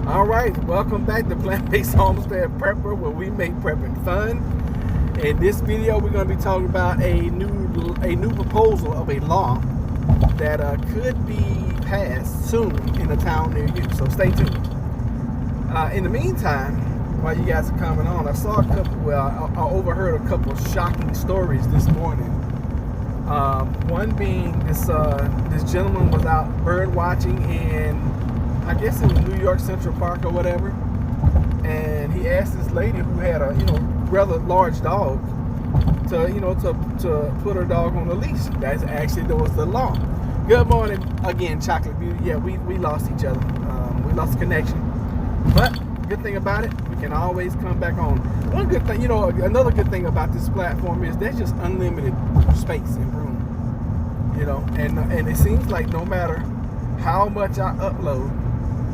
All right, welcome back to Plant-Based Homestead Prepper, where we make prepping fun. In this video, we're going to be talking about a new proposal of a law that could be passed soon in a town near you. So stay tuned. In the meantime, while you guys are coming on, I saw a couple. Well, I overheard a couple of shocking stories this morning. One being this gentleman was out bird watching in, I guess it was New York Central Park or whatever, and he asked this lady who had a rather large dog to put her dog on a leash. That was the law. Good morning again, Chocolate Beauty. Yeah, we lost each other. We lost connection, but good thing about it, we can always come back on. One good thing, another good thing about this platform is there's just unlimited space and room. And it seems like no matter how much I upload,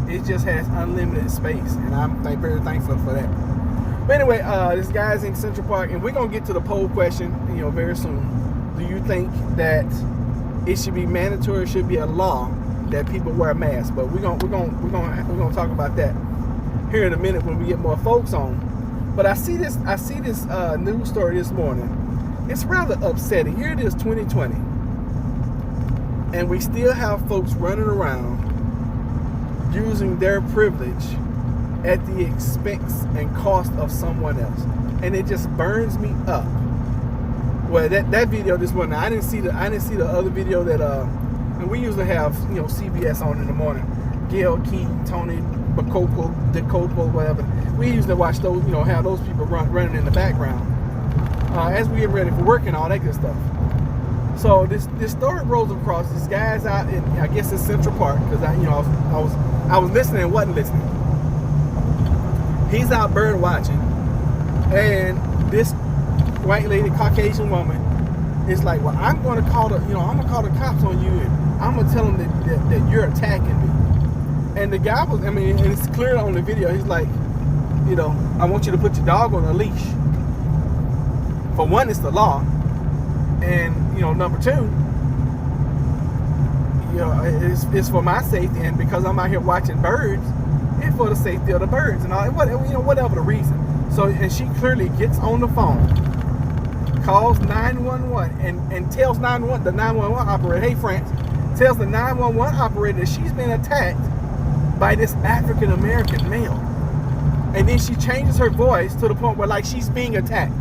it just has unlimited space, and I'm very thankful for that. But anyway, this guy's in Central Park, and we're gonna get to the poll question, very soon. Do you think that it should be mandatory, should be a law that people wear masks? But we're gonna talk about that here in a minute when we get more folks on. But I see this news story this morning. It's rather upsetting. Here it is, 2020, and we still have folks running around using their privilege at the expense and cost of someone else, and it just burns me up. Well, that video this morning, I didn't see the other video that and we usually have CBS on in the morning. Gail Keaton, Tony DeCopo, whatever. We usually watch those, have those people running in the background as we get ready for work and all that good stuff. So this story rolls across. This guy's out in, I guess it's Central Park, because I was listening and wasn't listening. He's out bird watching, and this white lady, Caucasian woman, is like, "Well, I'm going to call the cops on you, and I'm going to tell them that you're attacking me." And the guy was, and it's clear on the video. He's like, "I want you to put your dog on a leash. For one, it's the law, and number two, it's for my safety, and because I'm out here watching birds, it's for the safety of the birds and all. Whatever the reason." So, and she clearly gets on the phone, calls 911, and tells the 911 operator, "Hey, France," tells the 911 operator that she's been attacked by this African American male, and then she changes her voice to the point where like she's being attacked.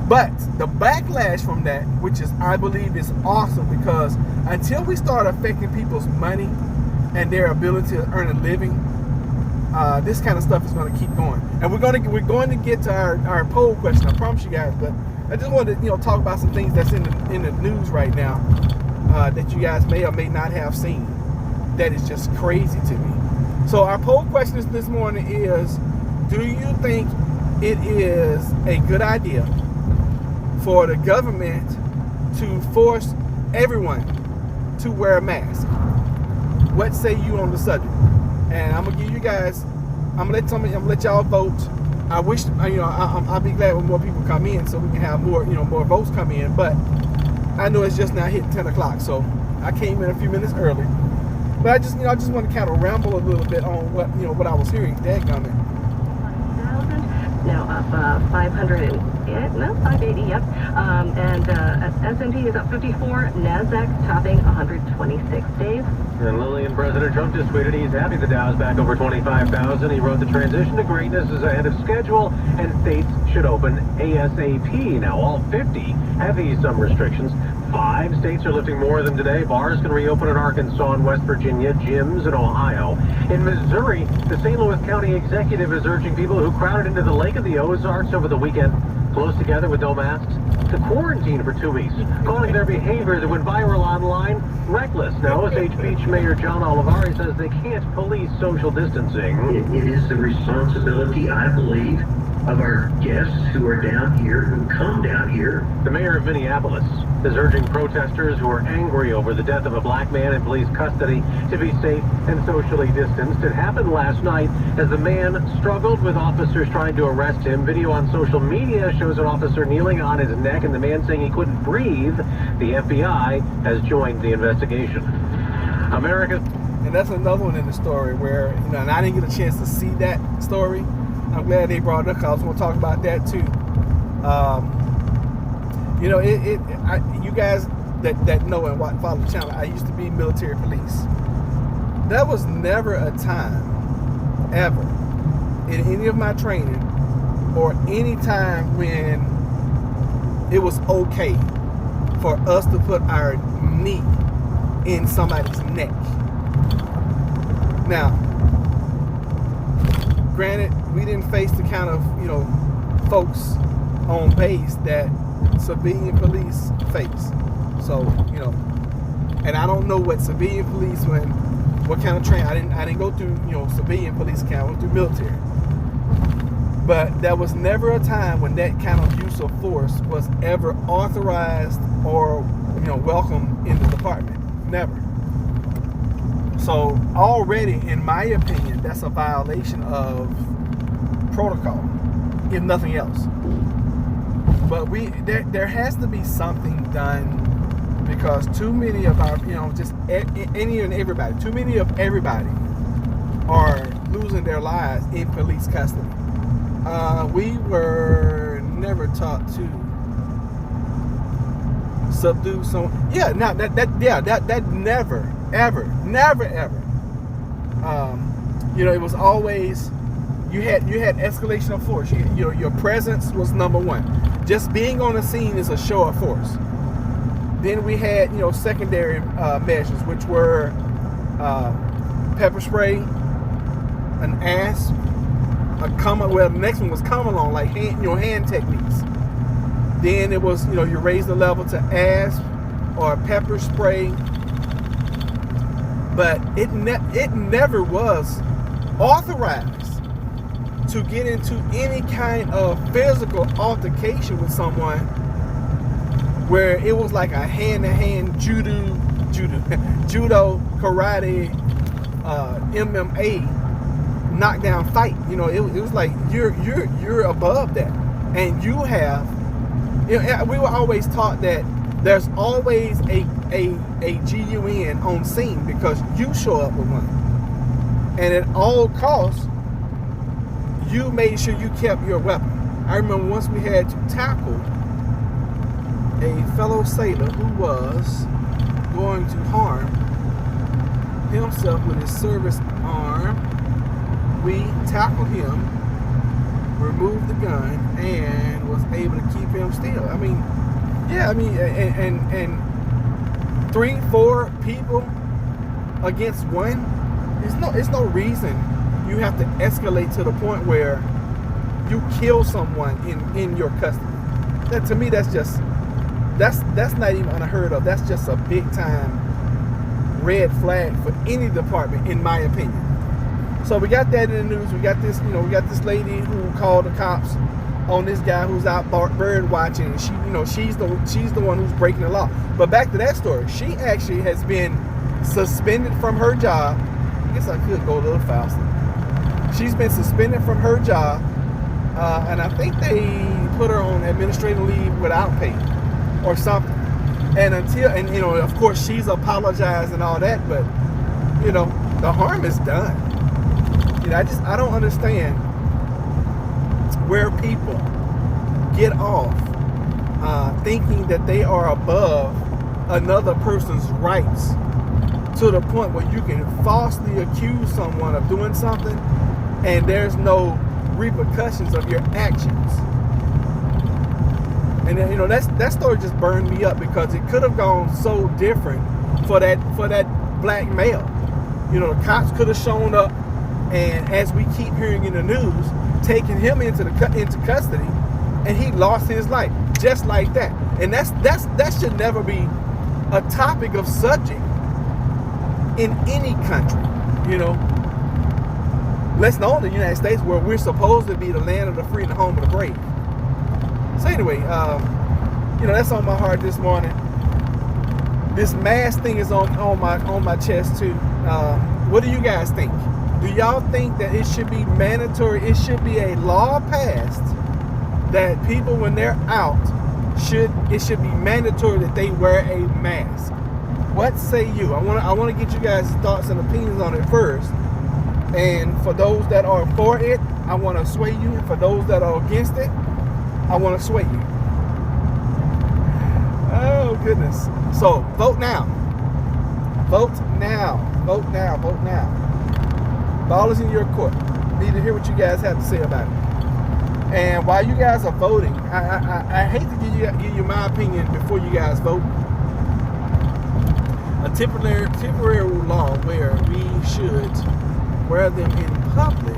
But the backlash from that, which is, I believe, is awesome, because until we start affecting people's money and their ability to earn a living, this kind of stuff is going to keep going. And we're going to get to our poll question, I promise you guys. But I just wanted to talk about some things that's in the news right now that you guys may or may not have seen. That is just crazy to me. So our poll question this morning is: do you think it is a good idea for the government to force everyone to wear a mask? What say you on the subject? And I'm gonna give you guys, I'm gonna let y'all vote. I wish, I'll be glad when more people come in so we can have more votes come in. But I know it's just now hitting 10 o'clock, so I came in a few minutes early. But I just want to kind of ramble a little bit on what I was hearing. Dadgummit. Now up 580, yep. And S&P is up 54, NASDAQ topping 126 days. And Lillian, President Trump just tweeted he's happy the Dow's back over 25,000. He wrote the transition to greatness is ahead of schedule, and states should open ASAP. Now all 50 have eased some restrictions. 5 states are lifting more than today. Bars can reopen in Arkansas and West Virginia, gyms in Ohio. In Missouri, the St. Louis County executive is urging people who crowded into the Lake of the Ozarks over the weekend, close together with no masks, to quarantine for 2 weeks, calling their behavior that went viral online reckless. Now, Osage Beach Mayor John Olivari says they can't police social distancing. It is the responsibility, I believe, of our guests who are down here, who come down here. The mayor of Minneapolis is urging protesters who are angry over the death of a black man in police custody to be safe and socially distanced. It happened last night as the man struggled with officers trying to arrest him. Video on social media shows an officer kneeling on his neck and the man saying he couldn't breathe. The FBI has joined the investigation. America. And that's another one in the story where, you know, and I didn't get a chance to see that story. I'm glad they brought it up because I was going to talk about that too. You know, you guys that know and follow the channel, I used to be military police. There was never a time, ever, in any of my training or any time when it was okay for us to put our knee in somebody's neck. Now, granted, we didn't face the kind of, you know, folks on base that civilian police face. So, you know, and I don't know what civilian police what kind of training. I didn't go through, you know, civilian police camp. I went through military. But there was never a time when that kind of use of force was ever authorized or, you know, welcome in the department. Never. So already, in my opinion, that's a violation of protocol, if nothing else. But there has to be something done, because too many of our, you know, just any and everybody, too many of everybody are losing their lives in police custody. We were never taught to subdue someone. Yeah, now that never, ever. You know, it was always you had escalation of force. Your presence was number one. Just being on the scene is a show of force. Then we had, you know, secondary measures, which were pepper spray, an asp, the next one was come along, like hand techniques. Then it was, you know, you raise the level to asp or pepper spray. But it never was authorized to get into any kind of physical altercation with someone where it was like a hand-to-hand judo, karate, MMA knockdown fight. You know, it was like you're above that, and you have. You know, we were always taught that there's always a GUN on scene because you show up with one, and at all costs, you made sure you kept your weapon. I remember once we had to tackle a fellow sailor who was going to harm himself with his service arm. We tackled him, removed the gun, and was able to keep him still. I mean, yeah, I mean, and 3-4 people against one. It's no reason you have to escalate to the point where you kill someone in your custody. That, to me, that's not even unheard of. That's just a big time red flag for any department, in my opinion. So we got that in the news. We got this, you know, we got this lady who called the cops on this guy who's out bird watching, and she, you know, she's the one who's breaking the law. But back to that story, she actually has been suspended from her job. I guess I could go a little faster. She's been suspended from her job, and I think they put her on administrative leave without pay or something. And you know, of course, she's apologized and all that, but you know, the harm is done. You know, I don't understand where people get off thinking that they are above another person's rights to the point where you can falsely accuse someone of doing something and there's no repercussions of your actions. And then, you know, that story just burned me up because it could have gone so different for that black male. You know, the cops could have shown up, and as we keep hearing in the news, taking him into custody, and he lost his life just like that. And that should never be a topic of subject in any country. You know, let's know in the United States, where we're supposed to be the land of the free and the home of the brave. So anyway, you know, that's on my heart this morning. This mask thing is on my chest too. What do you guys think? Do y'all think that it should be mandatory? It should be a law passed that people, when they're out, it should be mandatory that they wear a mask. What say you? I want to get you guys' thoughts and opinions on it first. And for those that are for it, I want to sway you. And for those that are against it, I want to sway you. Oh, goodness. So, vote now. Vote now. Vote now. Vote now. Ball is in your court. Need to hear what you guys have to say about it. And while you guys are voting, I hate to give you my opinion before you guys vote. A temporary law where we should wear them in public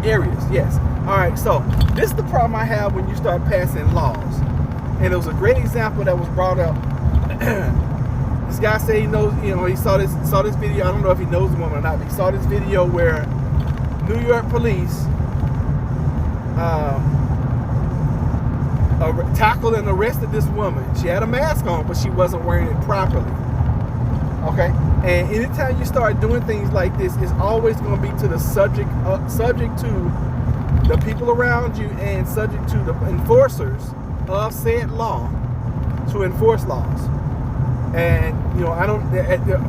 areas. Yes. All right. So this is the problem I have when you start passing laws. And it was a great example that was brought up. This guy said he knows. You know, he saw this video. I don't know if he knows the woman or not. But he saw this video where New York police tackled and arrested this woman. She had a mask on, but she wasn't wearing it properly. Okay, and anytime you start doing things like this, it's always going to be to the subject to the people around you and subject to the enforcers of said law to enforce laws. And you know, I don't.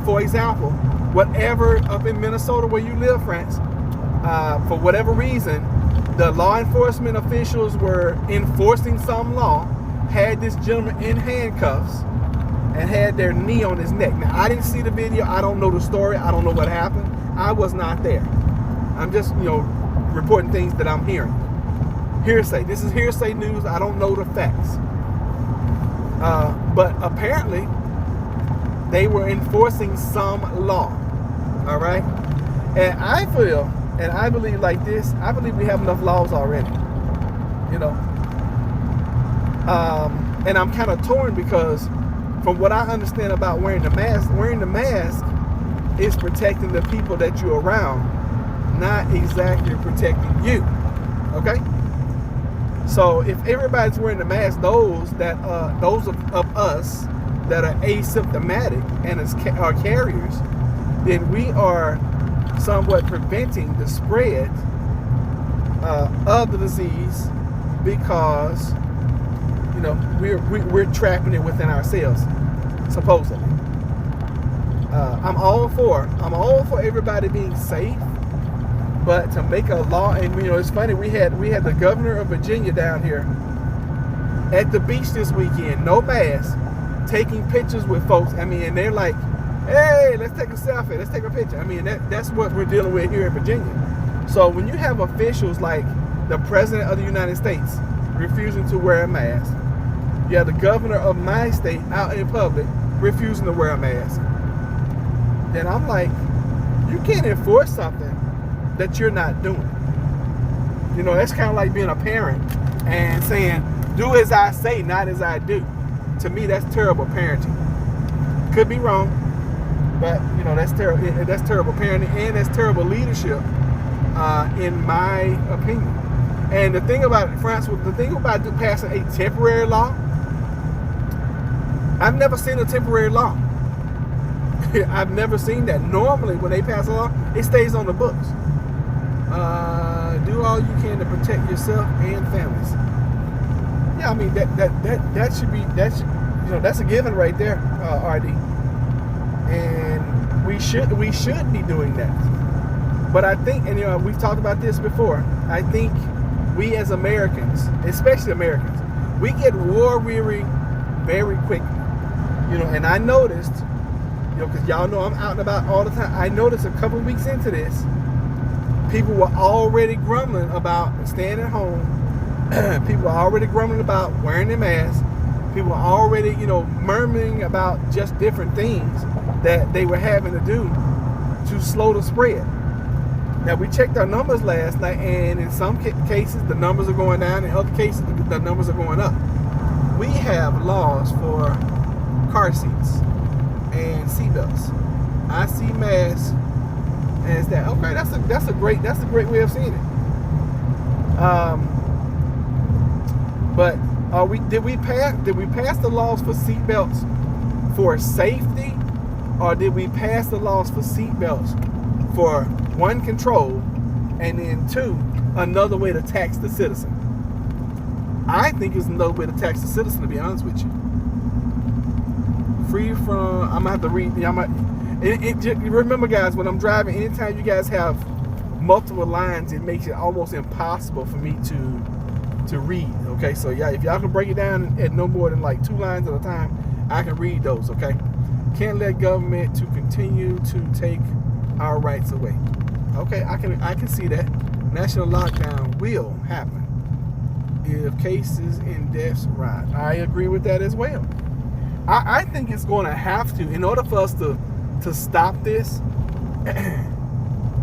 For example, whatever up in Minnesota where you live, France, for whatever reason, the law enforcement officials were enforcing some law, had this gentleman in handcuffs, and had their knee on his neck. Now, I didn't see the video. I don't know the story. I don't know what happened. I was not there. I'm just, you know, reporting things that I'm hearing. Hearsay. This is hearsay news. I don't know the facts. But apparently, they were enforcing some law. All right? And I feel, and I believe like this, I believe we have enough laws already. You know? And I'm kind of torn because from what I understand about wearing the mask is protecting the people that you're around, not exactly protecting you. Okay? So if everybody's wearing the mask, those of us that are asymptomatic and are carriers, then we are somewhat preventing the spread of the disease because, you know, we're trapping it within ourselves, supposedly. I'm all for everybody being safe, but to make a law, and you know, it's funny, we had the governor of Virginia down here at the beach this weekend, no mask, taking pictures with folks. I mean, and they're like, hey, let's take a selfie, let's take a picture. I mean, that's what we're dealing with here in Virginia. So when you have officials like the President of the United States refusing to wear a mask, you have the governor of my state out in public refusing to wear a mask, then I'm like, you can't enforce something that you're not doing. You know, that's kind of like being a parent and saying, do as I say, not as I do. To me, that's terrible parenting. Could be wrong, but you know, that's terrible. That's terrible parenting, and that's terrible leadership, in my opinion. And the thing about it, France, the thing about passing a temporary law, I've never seen a temporary law. I've never seen that. Normally, when they pass a law, it stays on the books. Do all you can to protect yourself and families. Yeah, I mean that should be, you know, that's a given right there, RD. And we should be doing that. But I think, and you know, we've talked about this before. I think we as Americans, especially Americans, we get war weary very quickly. You know, and I noticed, you know, because y'all know I'm out and about all the time. I noticed a couple weeks into this, people were already grumbling about staying at home. People were already grumbling about wearing their masks. People were already, you know, murmuring about just different things that they were having to do to slow the spread. Now, we checked our numbers last night, and in some cases, the numbers are going down. In other cases, the numbers are going up. We have laws for car seats and seatbelts. I see masks, and it's that. Okay, that's a great way of seeing it. But did we pass the laws for seatbelts for safety, or did we pass the laws for seatbelts for one, control, and then two, another way to tax the citizen? I think it's another way to tax the citizen, to be honest with you. Free from, I'm gonna have to read. Remember, guys, when I'm driving, anytime you guys have multiple lines, it makes it almost impossible for me to read. Okay, so yeah, if y'all can break it down at no more than like 2 lines at a time, I can read those. Okay, can't let government to continue to take our rights away. Okay, I can see that. National lockdown will happen if cases and deaths rise. I agree with that as well. I think it's going to have to, in order for us to stop this.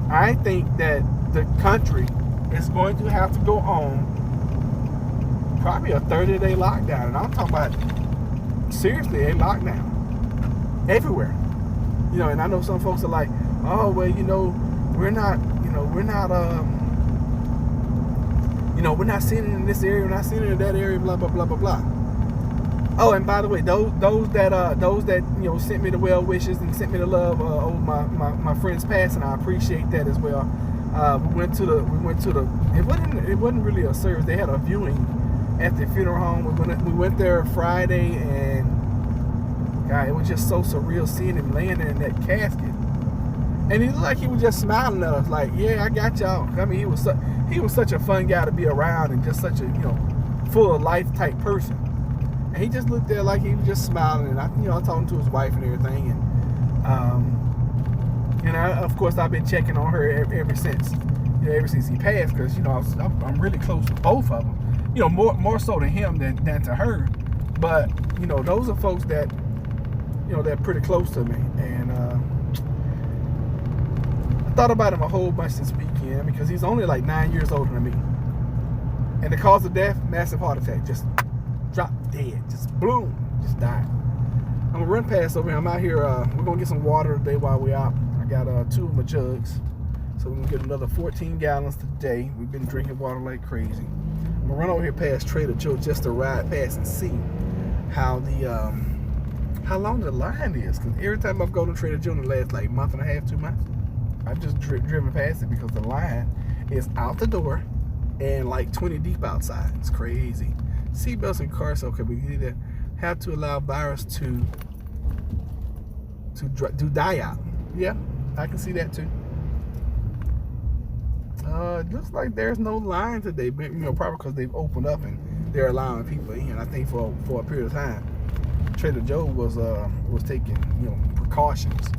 I think that the country is going to have to go on probably a 30-day lockdown, and I'm talking about seriously a lockdown everywhere. You know, and I know some folks are like, oh well, we're not seeing it in this area, we're not seeing it in that area, blah blah blah blah blah. Oh, and by the way, those that sent me the well wishes and sent me the love over my friend's passing, I appreciate that as well. We went to the it wasn't really a service. They had a viewing at the funeral home. We went there Friday, and God, it was just so surreal seeing him laying in that casket. And he looked like he was just smiling at us, like, yeah, I got y'all. I mean, he was such a fun guy to be around, and just such a full of life type person. And he just looked there like he was just smiling, and I talking to his wife and everything, and of course I've been checking on her ever since he passed, because I'm really close to both of them. More so to him than to her, but those are folks that they're pretty close to me, and I thought about him a whole bunch this weekend, because he's only like 9 years older than me, and the cause of death, massive heart attack, just dropped dead, just boom, just died. I'm gonna run past over here. I'm out here. We're gonna get some water today while we're out. I got 2 of my jugs, so we're gonna get another 14 gallons today. We've been drinking water like crazy. I'm gonna run over here past Trader Joe just to ride past and see how long the line is. Because every time I've gone to Trader Joe in the last like month and a half, 2 months, I've just driven past it because the line is out the door and like 20 deep outside. It's crazy. Seatbelts and car seats. Okay, we either have to allow virus to die out. Yeah, I can see that too. It looks like there's no line today, probably because they've opened up and they're allowing people in. I think for a period of time, Trader Joe was taking precautions,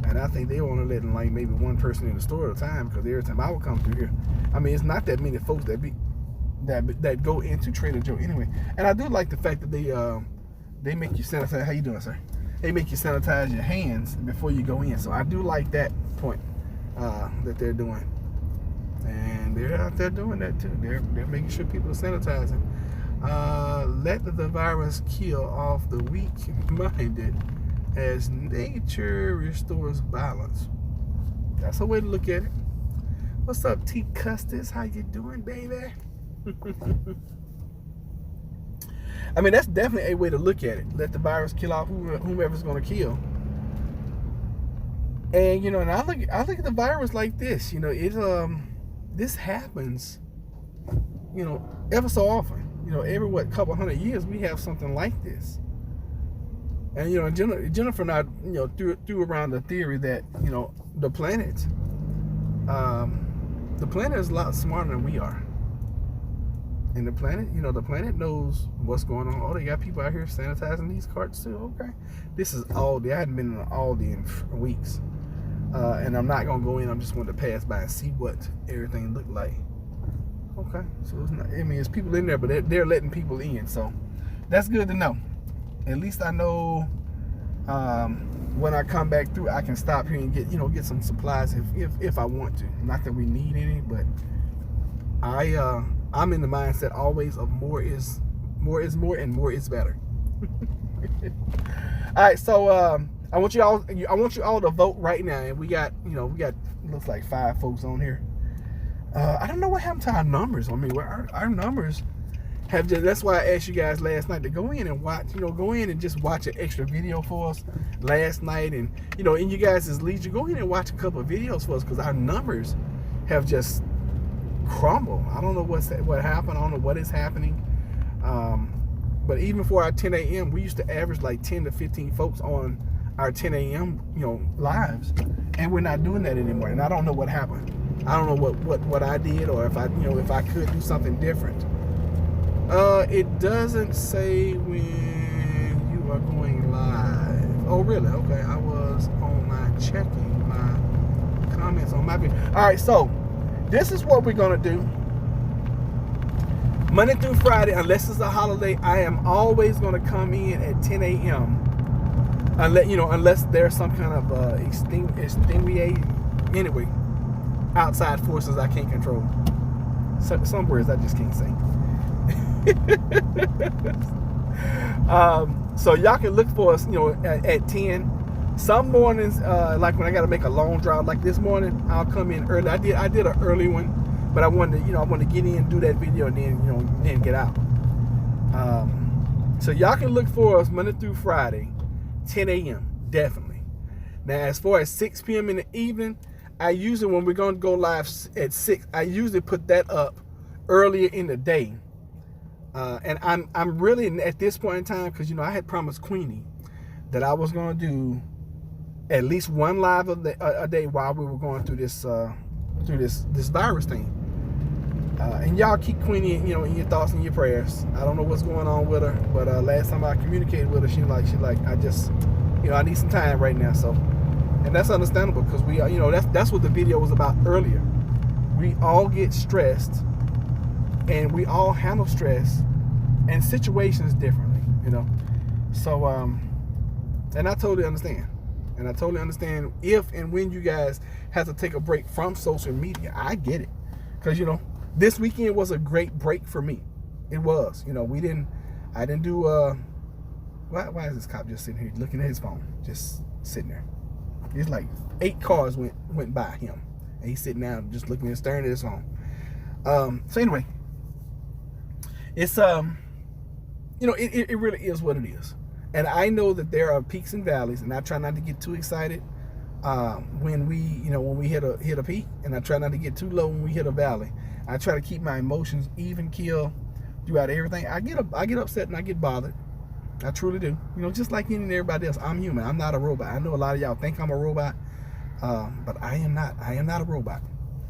and I think they were only letting like maybe one person in the store at a time, because every time I would come through here, I mean, it's not that many folks that go into Trader Joe anyway. And I do like the fact that they make you sanitize. How you doing, sir? They make you sanitize your hands before you go in. So I do like that point that they're doing. And they're out there doing that too. They're making sure people are sanitizing. Let the virus kill off the weak-minded as nature restores balance. That's a way to look at it. What's up, T. Custis? How you doing, baby? I mean, that's definitely a way to look at it. Let the virus kill off whomever's going to kill. And and I look at the virus like this. This happens. Ever so often. Every couple hundred years we have something like this. And Jennifer and I threw around the theory that the planet is a lot smarter than we are. And the planet knows what's going on. Oh, they got people out here sanitizing these carts too. Okay, this is Aldi. I hadn't been in Aldi in weeks, and I'm not gonna go in. I'm just going to pass by and see what everything looked like. Okay, so it's not. I mean, it's people in there, but they're letting people in, so that's good to know. At least I know when I come back through, I can stop here and get some supplies if I want to. Not that we need any, but I'm in the mindset always of more is more and more is better. All right, so I want you all to vote right now, and we got looks like 5 folks on here. I don't know what happened to our numbers. I mean, our numbers have just. That's why I asked you guys last night to go in and watch. Go in and just watch an extra video for us last night, and in you guys' leisure, go in and watch a couple of videos for us, because our numbers have just crumbled. I don't know what happened. I don't know what is happening. But even for our 10 a.m., we used to average like 10 to 15 folks on our 10 a.m. Lives, and we're not doing that anymore. And I don't know what happened. I don't know what I did, or if I could do something different. It doesn't say when you are going live. Oh, really? Okay, I was on my checking my comments on my video. All right, so this is what we're gonna do. Monday through Friday, unless it's a holiday, I am always gonna come in at 10 a.m. Unless there's some kind of extenuating, anyway, outside forces I can't control. Some words I just can't say. So y'all can look for us, at 10. Some mornings, like when I got to make a long drive, like this morning, I'll come in early. I did an early one, but I wanted to get in, do that video, and then get out. So y'all can look for us Monday through Friday, 10 a.m. definitely. Now, as far as 6 p.m. in the evening, I usually, when we're going to go live at 6, I usually put that up earlier in the day. And I'm really at this point in time, because I had promised Queenie that I was going to do at least one live a day while we were going through this virus thing. And y'all keep Queenie, in your thoughts and your prayers. I don't know what's going on with her, but last time I communicated with her, she like I just, I need some time right now. So, and that's understandable, because we, that's what the video was about earlier. We all get stressed, and we all handle stress and situations differently, So, and I totally understand. And I totally understand if and when you guys have to take a break from social media. I get it. Because, this weekend was a great break for me. It was. I didn't do, why is this cop just sitting here looking at his phone? Just sitting there. It's like 8 cars went by him. And he's sitting down just looking and staring at his phone. So anyway, it's, it really is what it is. And I know that there are peaks and valleys, and I try not to get too excited when we hit a peak, and I try not to get too low when we hit a valley. I try to keep my emotions even keel throughout everything. I get upset and I get bothered. I truly do. Just like any and everybody else, I'm human. I'm not a robot. I know a lot of y'all think I'm a robot, but I am not. I am not a robot.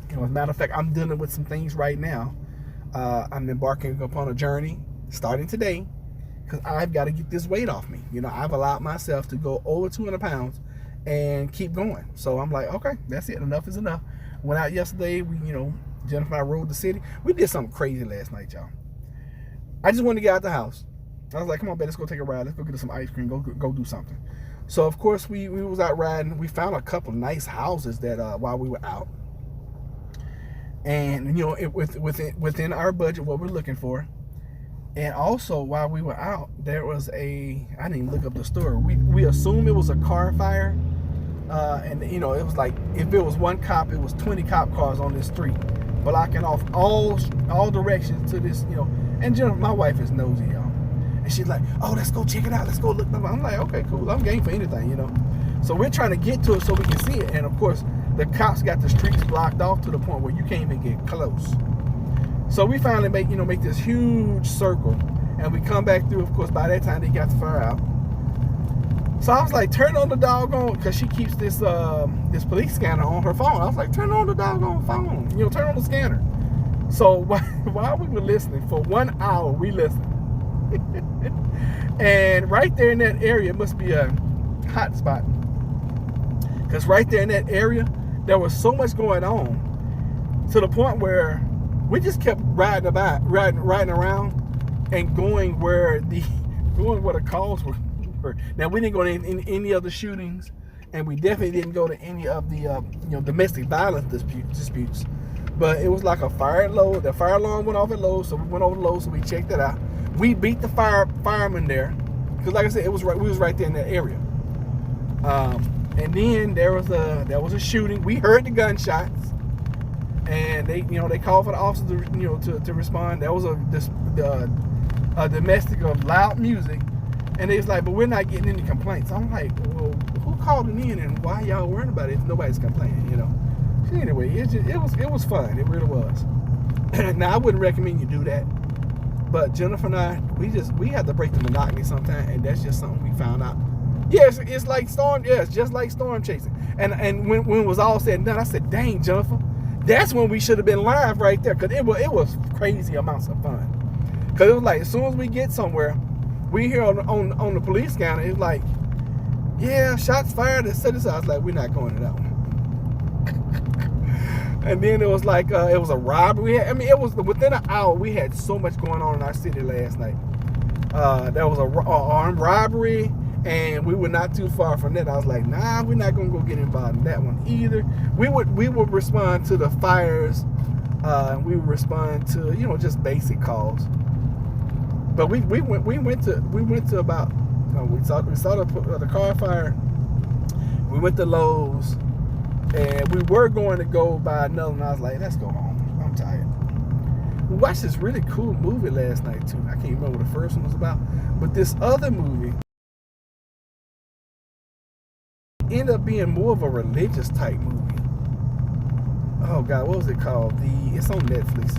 As a matter of fact, I'm dealing with some things right now. I'm embarking upon a journey starting today, because I've got to get this weight off me. I've allowed myself to go over 200 pounds and keep going. So I'm like, okay, that's it. Enough is enough. Went out yesterday. We, Jennifer and I rode the city. We did something crazy last night, y'all. I just wanted to get out the house. I was like, come on, babe, let's go take a ride. Let's go get us some ice cream. Go do something. So, of course, we was out riding. We found a couple nice houses that while we were out. And, within our budget, what we're looking for. And also, while we were out, there was I didn't even look up the story. We assumed it was a car fire. And, it was like, if it was one cop, it was 20 cop cars on this street, blocking off all directions to this, And Jennifer, my wife, is nosy, y'all. And she's like, oh, let's go check it out. Let's go look. I'm like, okay, cool. I'm game for anything, So we're trying to get to it so we can see it. And, of course, the cops got the streets blocked off to the point where you can't even get close. So we finally make this huge circle, and we come back through. Of course, by that time they got the fire out. So I was like, turn on the doggone, because she keeps this police scanner on her phone. I was like, turn on the doggone phone, turn on the scanner. So while we were listening for 1 hour, we listened, and right there in that area, it must be a hot spot, because right there in that area, there was so much going on to the point where we just kept riding around and going where the calls were. Now, we didn't go to any other shootings, and we definitely didn't go to any of the domestic violence disputes. But it was like a fire at Lowe's. The fire alarm went off at Lowe's, so we went over to Lowe's, so we checked it out. We beat the fireman there, because like I said, we was right there in that area. And then there was a shooting. We heard the gunshots, and they called for the officers to respond. There was a domestic of loud music. And they was like, but we're not getting any complaints. I'm like, well, who called it in, and why y'all worrying about it if nobody's complaining, So anyway, it was fun. It really was. Now, I wouldn't recommend you do that. But Jennifer and I, we have to break the monotony sometimes, and that's just something we found out. Yes, it's like storm. Yeah, it's just like storm chasing. And when it was all said and done, I said, "Dang, Jennifer, that's when we should have been live right there, because it was crazy amounts of fun. Because it was like as soon as we get somewhere, we hear on the police scanner, it's like, yeah, shots fired at such and such. I was like, we're not going to that one. And then it was like it was a robbery. It was within an hour. We had so much going on in our city last night. There was a armed robbery, and we were not too far from that. I was like, nah, we're not gonna go get involved in that one either. We would respond to the fires. We would respond to just basic calls. But we went to about we saw the car fire. We went to Lowe's. And we were going to go buy another one. I was like, let's go home. I'm tired. We watched this really cool movie last night, too. I can't remember what the first one was about. But this other movie ended up being more of a religious type movie. Oh, God, what was it called? It's on Netflix.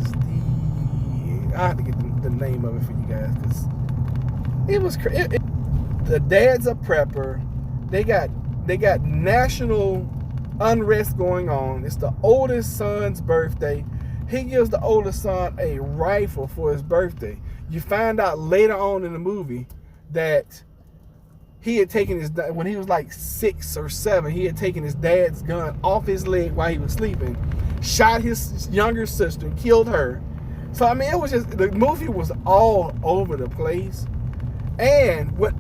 I have to get the name of it for you guys. Because it was crazy. The dad's a prepper. They got national unrest going on. It's the oldest son's birthday. He gives the oldest son a rifle for his birthday. You find out later on in the movie that he had taken when he was like 6 or 7, he had taken his dad's gun off his leg while he was sleeping, shot his younger sister, killed her. So it was just, the movie was all over the place. And what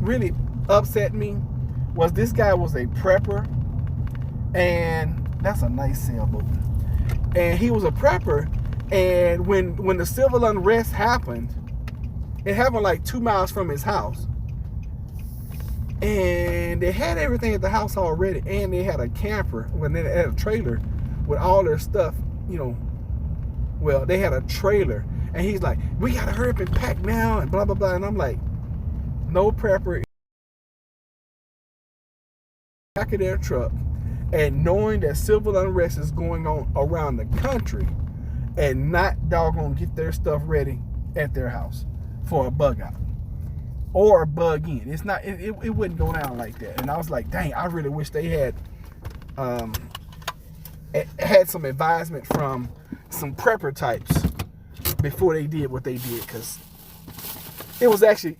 really upset me was this guy was a prepper. And that's a nice sailboat. And he was a prepper. And when the civil unrest happened, it happened like 2 miles from his house. And they had everything at the house already. And they had a camper, when they had a trailer with all their stuff, Well, they had a trailer. And he's like, we gotta hurry up and pack now, and blah, blah, blah. And I'm like, no prepper. Back of their truck. And knowing that civil unrest is going on around the country, and not doggone get their stuff ready at their house for a bug out or a bug in. It's not. It wouldn't go down like that. And I was like, dang, I really wish they had some advisement from some prepper types before they did what they did, because it was actually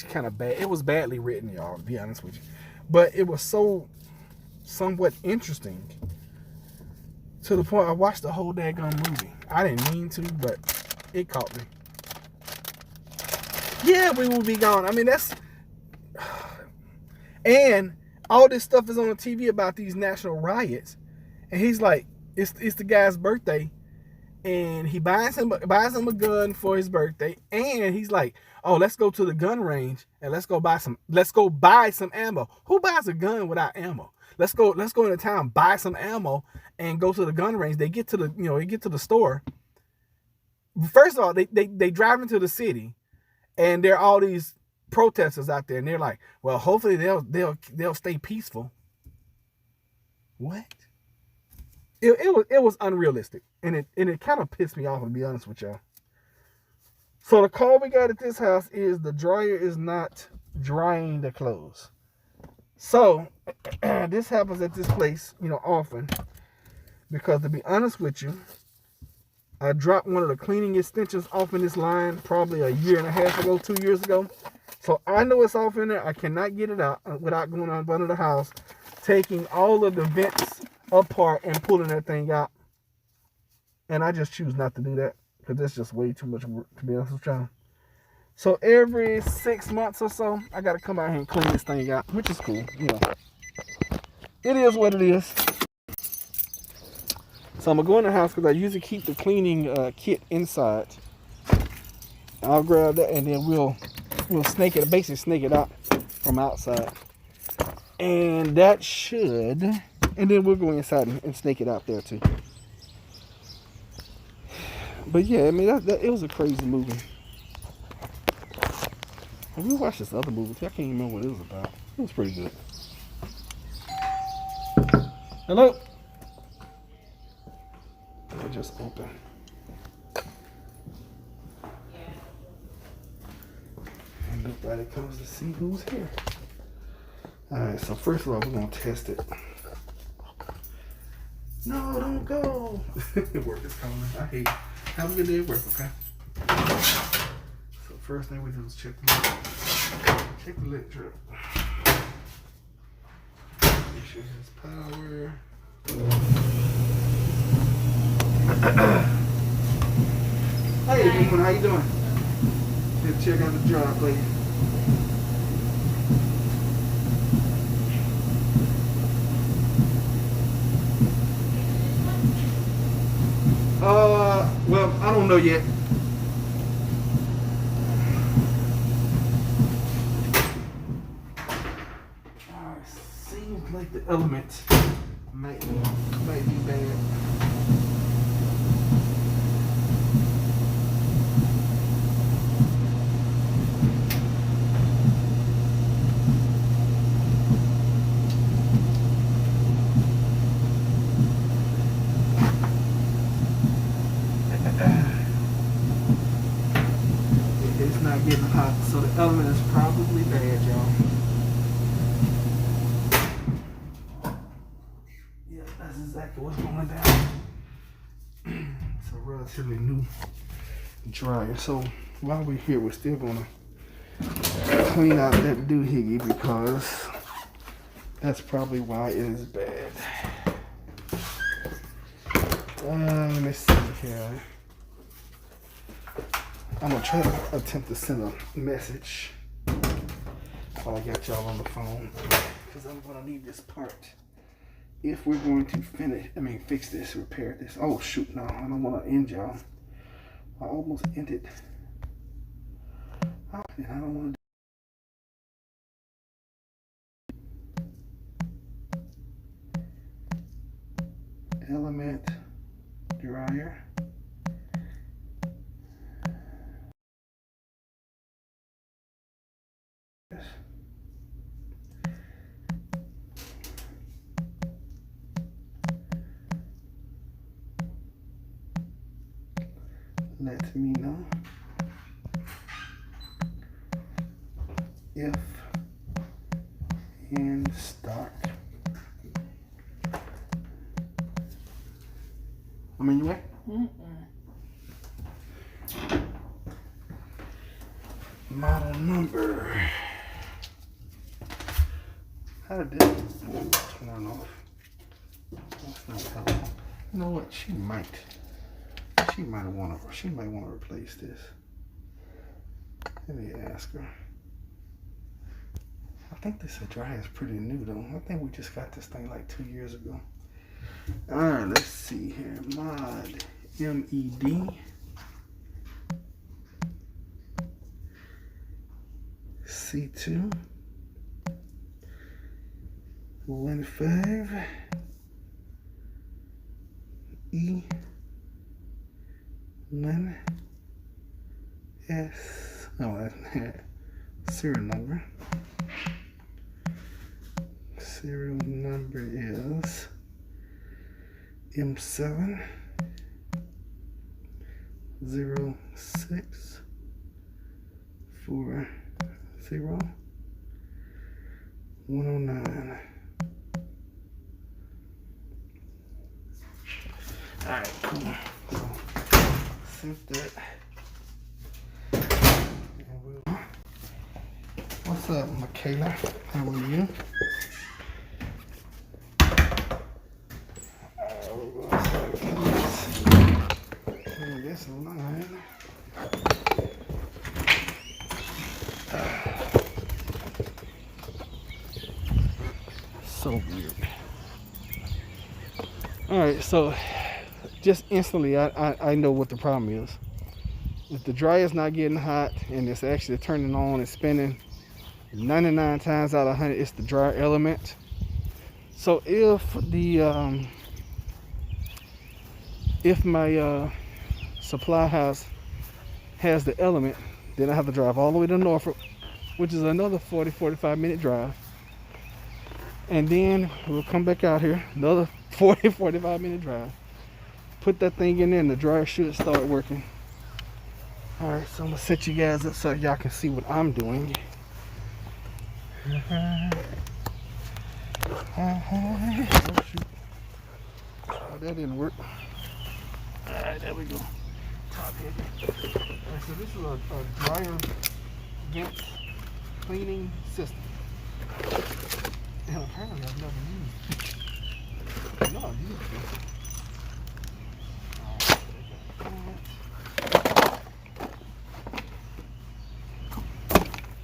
kind of bad. It was badly written, y'all, to be honest with you, but it was so somewhat interesting to the point I watched the whole daggone movie. I didn't mean to, but it caught me. Yeah, we will be gone. That's, and all this stuff is on the TV about these national riots, and he's like, it's the guy's birthday, and he buys him a gun for his birthday, and he's like, oh, let's go to the gun range and let's go buy some ammo. Who buys a gun without ammo? Let's go into town, buy some ammo, and go to the gun range. They get to the store. First of all, they drive into the city, and there are all these protesters out there, and they're like, well, hopefully they'll stay peaceful. What? It was unrealistic, and it kind of pissed me off, to be honest with y'all. So the call we got at this house is the dryer is not drying the clothes. So this happens at this place, often, because to be honest with you, I dropped one of the cleaning extensions off in this line probably 1.5 years ago, 2 years ago. So I know it's off in there. I cannot get it out without going on under the house, taking all of the vents apart and pulling that thing out. And I just choose not to do that, because that's just way too much work, to be honest with y'all. So every 6 months or so, I got to come out here and clean this thing out, which is cool. It is what it is. So I'm going to go in the house, because I usually keep the cleaning kit inside. I'll grab that, and then we'll basically snake it out from outside. And that should, and then we'll go inside and snake it out there too. But yeah, it was a crazy movie. Have you watched this other movie? I can't even remember what it was about. It was pretty good. Hello? I just opened. Everybody comes to see who's here. Alright, so first of all, we're gonna test it. No, don't go. Work is coming. I hate it. Have a good day at work, okay? So first thing we do is check the lid. Check the lid drip. Make sure it has power. Hey, Ethan, how you doing? Let's check out the jar, please. Well, I don't know yet. Alright, seems like the element might be bad. It's not getting hot, so the element is probably bad, y'all. Yeah, that's exactly what's going down. It's a relatively new dryer. So while we're here, we're still gonna clean out that doohickey because that's probably why it is bad. Let me see here. I'm gonna try to attempt to send a message while I got y'all on the phone because I'm gonna need this part if we're going to fix this, repair this. Oh shoot, no, I don't want to end y'all. I almost ended. Oh, and I don't want to. Element dryer. Let me know if in stock. I'm in your way? Model number. How did this turn off? That's not helpful. You know what? She might want to replace this. Let me ask her. I think this dryer is pretty new though. I think we just got this thing like 2 years ago. Alright, let's see here. Mod MED C2 15 E 1 S. Oh, that's serial number. Serial number is M7 06 40 109. Alright, cool. So, sent that. What's up, Michaela? How are you? This line. So weird. Alright, so just instantly I know what the problem is. If the dryer's not getting hot and it's actually turning on and spinning, 99 times out of 100 it's the dryer element. So if my supply house has the element, then I have to drive all the way to Norfolk, which is another 40-45 minute drive, and then we'll come back out here, another 40-45 minute drive, put that thing in there, and the dryer should start working. All right, so I'm gonna set you guys up so y'all can see what I'm doing. Oh, shoot. Oh, that didn't work. Alright, there we go. Top heavy. Alright, so this is a dryer vent cleaning system. And apparently I've never used it. No, I've used it.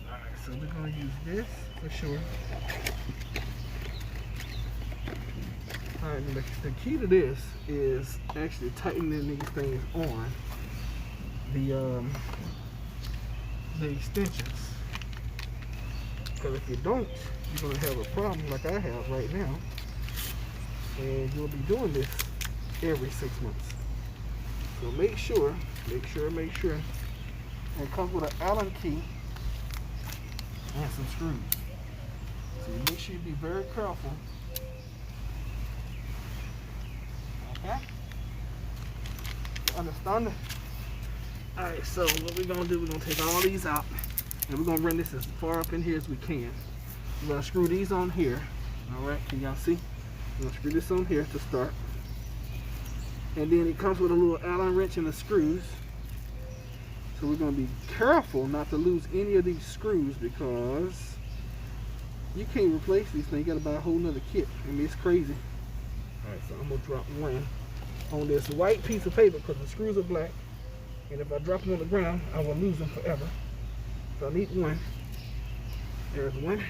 Alright, so we're going to use this for sure. Alright, the key to this is actually tightening these things on the extensions. Because if you don't, you're going to have a problem like I have right now. And you'll be doing this every 6 months. So make sure. And it comes with an Allen key and some screws. So you make sure you be very careful. Okay? Understand? Alright, so what we're gonna do, we're gonna take all these out and we're gonna run this as far up in here as we can. We're gonna screw these on here. Alright, can y'all see? We're gonna screw this on here to start. And then it comes with a little Allen wrench and the screws. So we're going to be careful not to lose any of these screws because you can't replace these things. You got to buy a whole nother kit. I mean, it's crazy. Alright, so I'm going to drop one on this white piece of paper because the screws are black. And if I drop them on the ground, I will lose them forever. So I need one. There's one.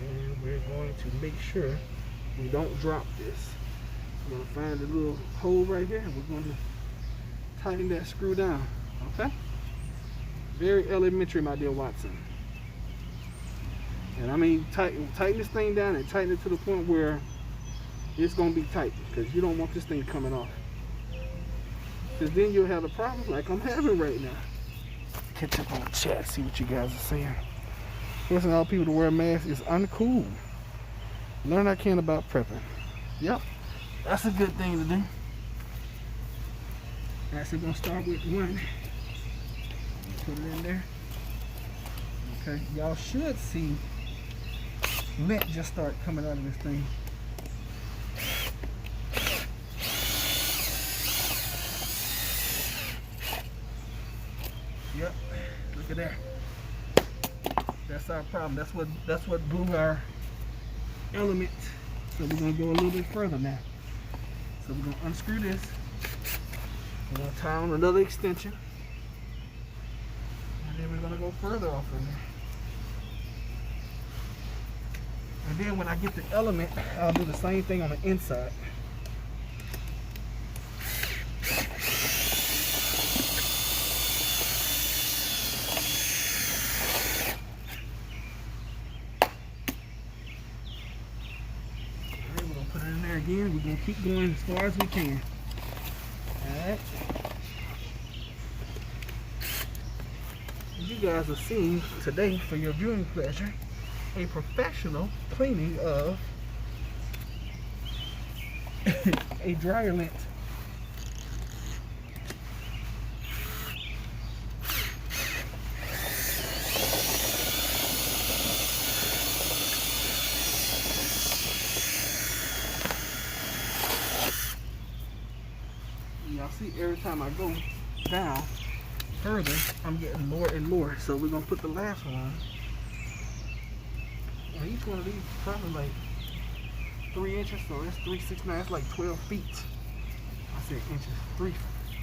And we're going to make sure we don't drop this. We're going to find a little hole right here and we're going to tighten that screw down. Okay? Very elementary, my dear Watson. And I mean tighten this thing down and tighten it to the point where it's going to be tight because you don't want this thing coming off. Because then you'll have a problem like I'm having right now. Catch up on the chat, see what you guys are saying. Forcing all people to wear masks is uncool. Learn I can about prepping. Yep, that's a good thing to do. Alright, so we're going to start with one. Put it in there. Okay, y'all should see lint just start coming out of this thing. Yep, look at that. That's our problem. That's what blew our element. So we're gonna go a little bit further now. So we're gonna unscrew this. We're gonna tie on another extension. And then we're gonna go further off in there. And then when I get the element, I'll do the same thing on the inside. Again, we're going to keep going as far as we can. Alright. You guys are seeing today, for your viewing pleasure, a professional cleaning of a dryer lint. Y'all see every time I go down further, I'm getting lower and lower. So we're gonna put the last one on. And each one of these is probably like 3 inches, so that's 3, 6, 9, that's like 12 feet. I said inches, 3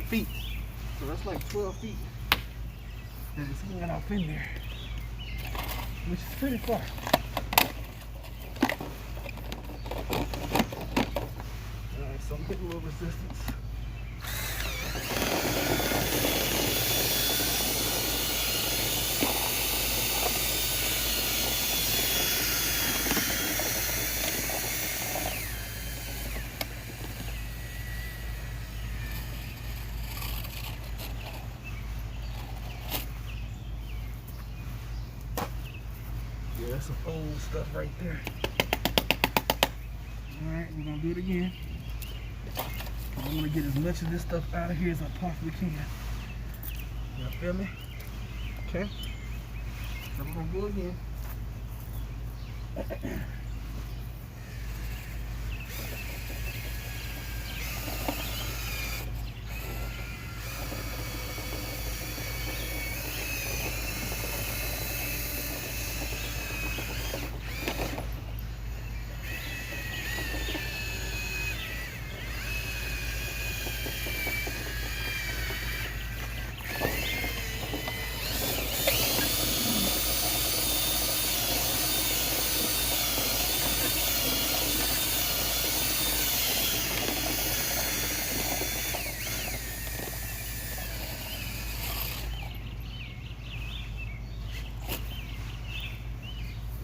feet. So that's like 12 feet that is going off in there, which is pretty far. Alright, so I'm getting a little resistance. Yeah, that's some old stuff right there. Alright, we're gonna do it again. I want to get as much of this stuff out of here as I possibly can. Y'all feel me? Okay. I'm gonna go again.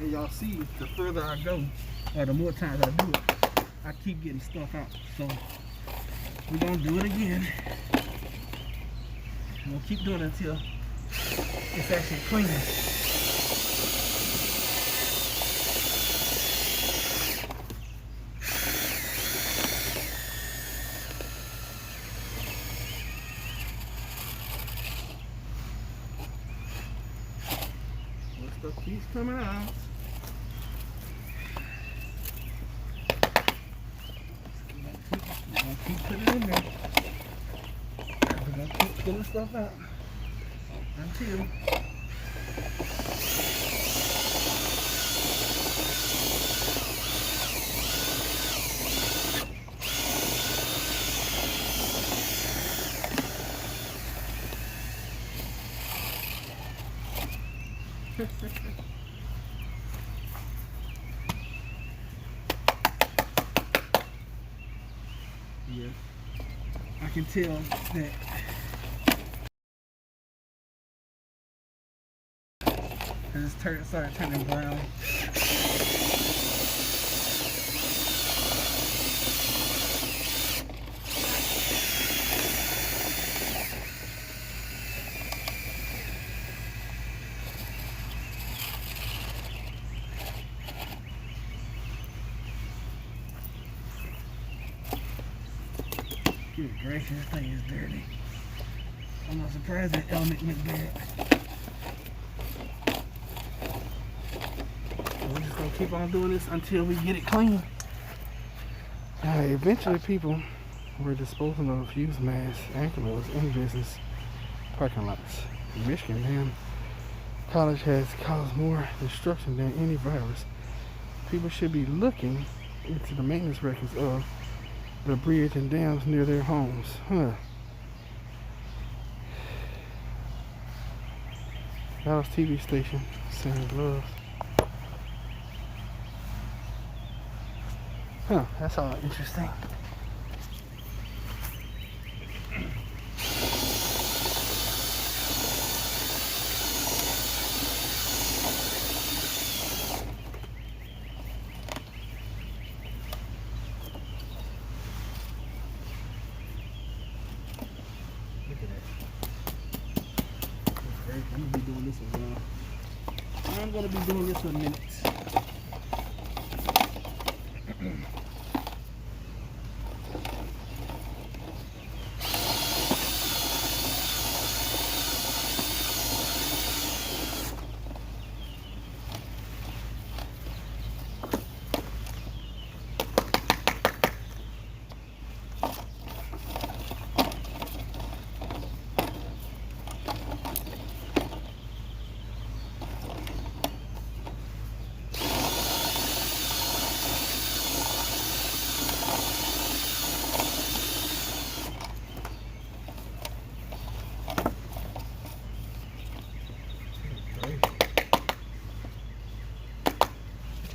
And y'all see, the further I go, or the more times I do it, I keep getting stuff out. So we're gonna do it again. We'll keep doing it until it's actually clean. More stuff keeps coming out. Keep putting it in there. We're gonna keep pulling stuff out until yeah, I can tell that it's started turning brown. Good gracious, this thing is dirty. I'm not surprised that element went bad. We're just gonna keep on doing this until we get it clean. Eventually people were disposing of used masks and clothes in business parking lots. In Michigan, man, college has caused more destruction than any virus. People should be looking into the maintenance records of the bridge and dams near their homes. Dallas TV station sending love. That's all interesting. Look at that. I'm gonna be doing this a while. I'm gonna be doing this for a minute.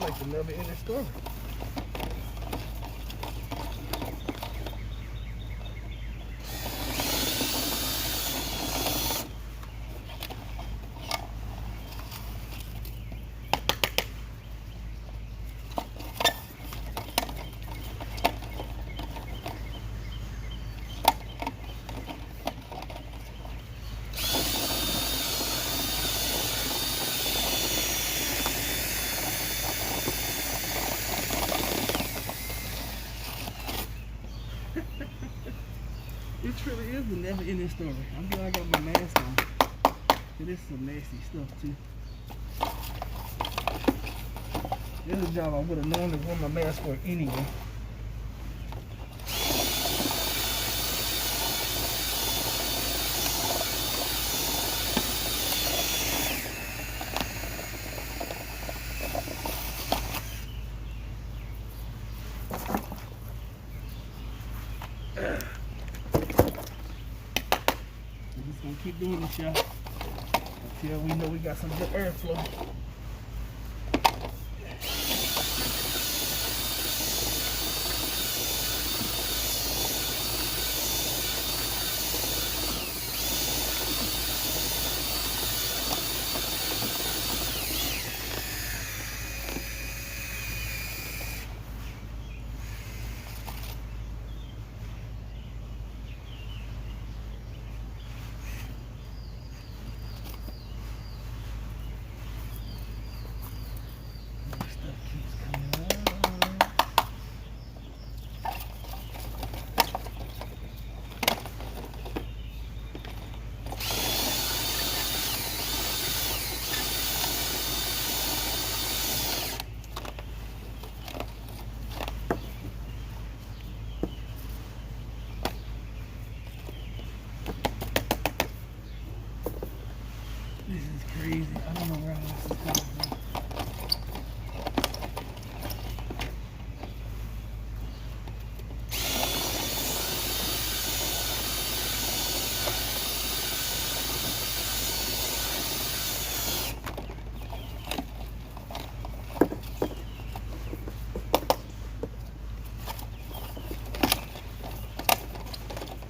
Like another in the store. It truly is the never ending story. I'm glad I got my mask on. This is some nasty stuff too. This is a job I would have known to wear my mask for anyway. We're just gonna keep doing this, y'all, until we know we got some good airflow. This is crazy. I don't know where all this is coming from.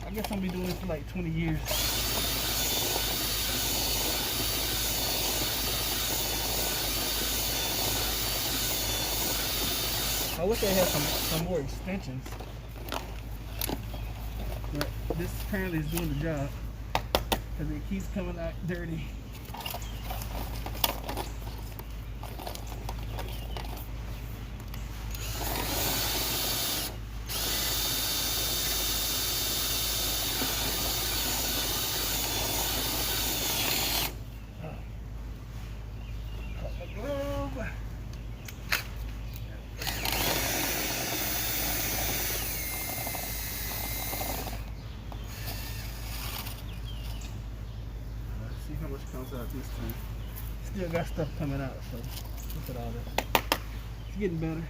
I guess I'm gonna be doing this for like 20 years. I wish they had some more extensions, but this apparently is doing the job because it keeps coming out dirty. See how much comes out this time. Still got stuff coming out, so look at all this. It's getting better.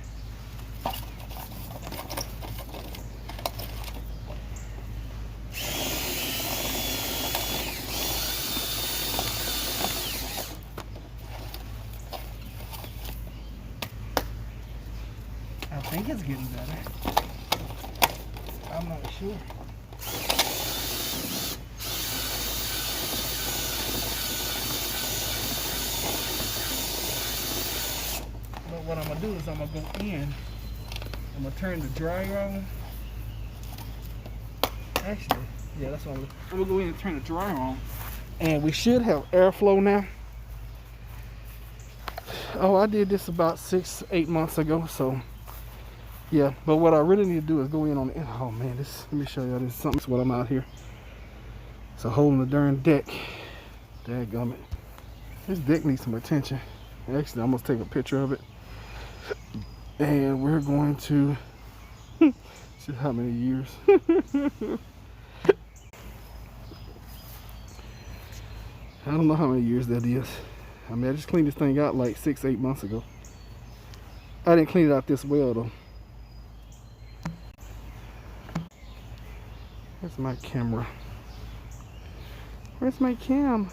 I think it's getting better. I'm not sure. But what I'm gonna do is I'm gonna go in. I'm gonna turn the dryer on. Actually, yeah, that's what I'm gonna go in and turn the dryer on. And we should have airflow now. Oh, I did this about 6-8 months ago, so yeah. But what I really need to do is go in on the, oh man, this, let me show y'all this something. This is what I'm out here. So holding the darn deck. Dadgummit. This deck needs some attention. Actually, I'm gonna take a picture of it. And we're going to see how many years. I don't know how many years that is. I mean, I just cleaned this thing out like 6-8 months ago. I didn't clean it out this well though. Where's my camera? Where's my cam?